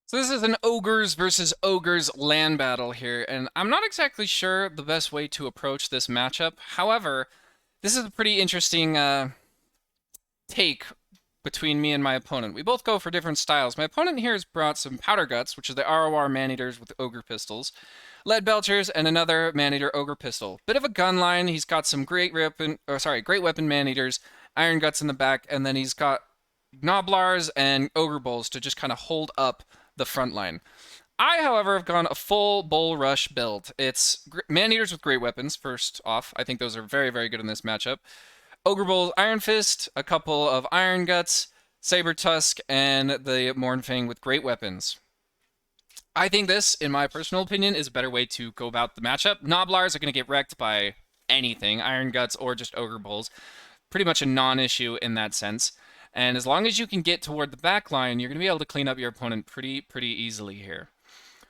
So this is an Ogres versus Ogres land battle here, and I'm not exactly sure the best way to approach this matchup. However, this is a pretty interesting take between me and my opponent. We both go for different styles. My opponent here has brought some Powder Guts, which is the ROR Man-Eaters with Ogre Pistols, Lead Belchers, and another Man-Eater Ogre Pistol. Bit of a gun line. He's got some Great Weapon Man-Eaters, Iron Guts in the back, and then he's got Gnoblars and Ogre Bulls to just kind of hold up the front line. I, however, have gone a full Bull Rush build. It's Man-Eaters with Great Weapons, first off. I think those are very, very good in this matchup. Ogre Bull's Iron Fist, a couple of Iron Guts, Saber Tusk, and the Mournfang with Great Weapons. I think this, in my personal opinion, is a better way to go about the matchup. Gnoblars are going to get wrecked by anything, Iron Guts or just Ogre Bulls. Pretty much a non-issue in that sense. And as long as you can get toward the back line, you're going to be able to clean up your opponent pretty easily here.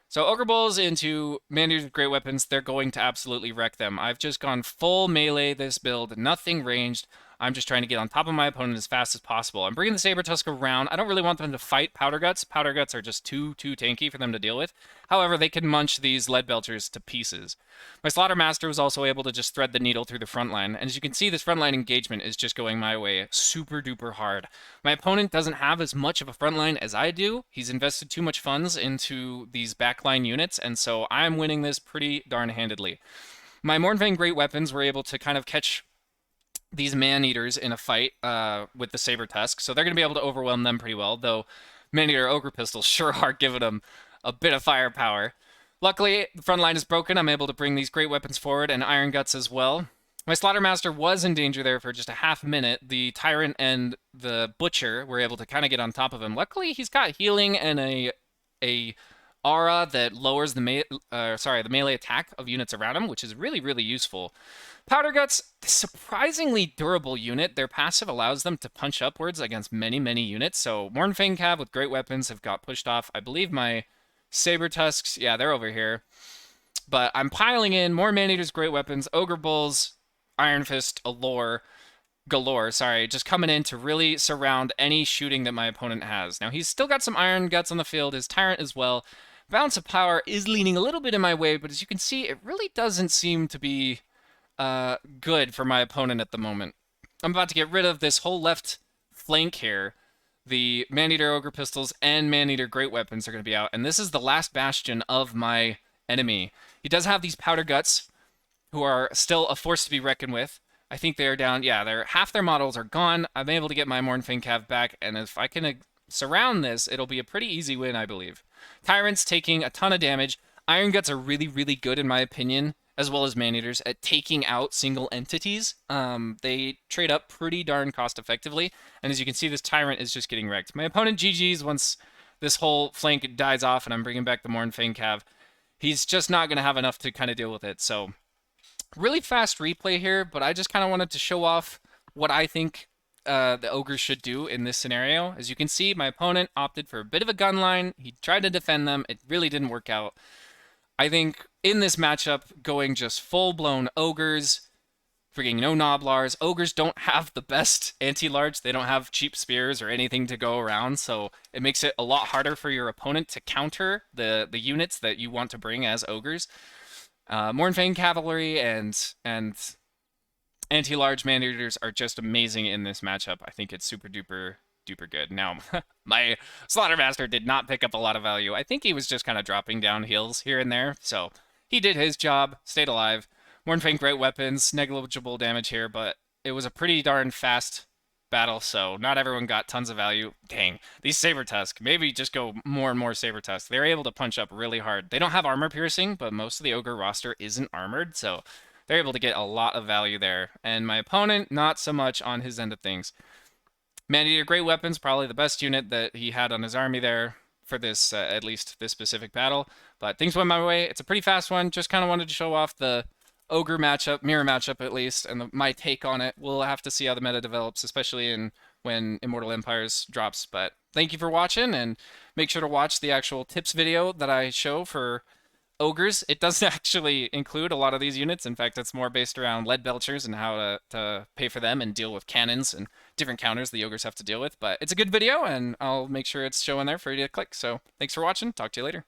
So Ogre Bulls into Man-Eaters with Great Weapons, they're going to absolutely wreck them. I've just gone full melee this build, nothing ranged. I'm just trying to get on top of my opponent as fast as possible. I'm bringing the Saber Tusk around. I don't really want them to fight Powder Guts. Powder Guts are just too tanky for them to deal with. However, they can munch these Lead Belchers to pieces. My Slaughter Master was also able to just thread the needle through the front line. And as you can see, this front line engagement is just going my way super duper hard. My opponent doesn't have as much of a front line as I do. He's invested too much funds into these backline units, and so I'm winning this pretty darn handedly. My Mournfang Great Weapons were able to kind of catch these Man-Eaters in a fight with the Saber Tusk, so they're going to be able to overwhelm them pretty well, though Man-Eater Ogre Pistols sure are giving them a bit of firepower. Luckily, the front line is broken. I'm able to bring these Great Weapons forward and Iron Guts as well. My Slaughtermaster was in danger there for just a half minute. The Tyrant and the Butcher were able to kind of get on top of him. Luckily, he's got healing and a aura that lowers the melee attack of units around him, which is really useful. Powder Guts, surprisingly durable unit. Their passive allows them to punch upwards against many units. So Mournfang Cav with Great Weapons have got pushed off. I believe my Saber Tusks, yeah, they're over here. But I'm piling in more Man-Eaters, Great Weapons, Ogre Bulls, Iron Fist, galore, just coming in to really surround any shooting that my opponent has. Now, he's still got some Iron Guts on the field, his Tyrant as well. Balance of Power is leaning a little bit in my way, but as you can see, it really doesn't seem to be good for my opponent at the moment. I'm about to get rid of this whole left flank here. The Man-Eater Ogre Pistols and Man-Eater Great Weapons are going to be out, and this is the last bastion of my enemy. He does have these Powder Guts, who are still a force to be reckoned with. I think they are down. Yeah, half their models are gone. I'm able to get my Mournfang Cav back, and if I can surround this, it'll be a pretty easy win, I believe. Tyrant's taking a ton of damage. Iron Guts are really good, in my opinion, as well as Man-Eaters, at taking out single entities. They trade up pretty darn cost-effectively, and as you can see, this Tyrant is just getting wrecked. My opponent GG's once this whole flank dies off, and I'm bringing back the Mournfang Cav. He's just not going to have enough to kind of deal with it, so really fast replay here, but I just kind of wanted to show off what I think the Ogres should do in this scenario. As you can see, my opponent opted for a bit of a gun line. He tried to defend them. It really didn't work out. I think in this matchup, going just full-blown Ogres, freaking no Gnoblars. Ogres don't have the best anti-large. They don't have cheap spears or anything to go around, so it makes it a lot harder for your opponent to counter the units that you want to bring as Ogres. Mournfang Cavalry and anti-large Man-Eaters are just amazing in this matchup. I think it's super duper good. Now, my Slaughtermaster did not pick up a lot of value. I think he was just kind of dropping down heals here and there, so he did his job, stayed alive. Mournfang Great Weapons, negligible damage here, but it was a pretty darn fast battle, so not everyone got tons of value. Dang, these Saber Tusk, maybe just go more and more Saber Tusk. They're able to punch up really hard. They don't have armor piercing, but most of the Ogre roster isn't armored, so they're able to get a lot of value there. And my opponent, not so much on his end of things. Man-Eater Great Weapons, probably the best unit that he had on his army there for this, at least this specific battle. But things went my way. It's a pretty fast one. Just kind of wanted to show off the Ogre matchup, mirror matchup at least, and my take on it. We'll have to see how the meta develops, especially when Immortal Empires drops. But thank you for watching, and make sure to watch the actual tips video that I show for ogres. It doesn't actually include a lot of these units. In fact, it's more based around lead belchers and how to pay for them and deal with cannons and different counters the ogres have to deal with. But it's a good video, and I'll make sure it's showing there for you to click. So thanks for watching. Talk to you later.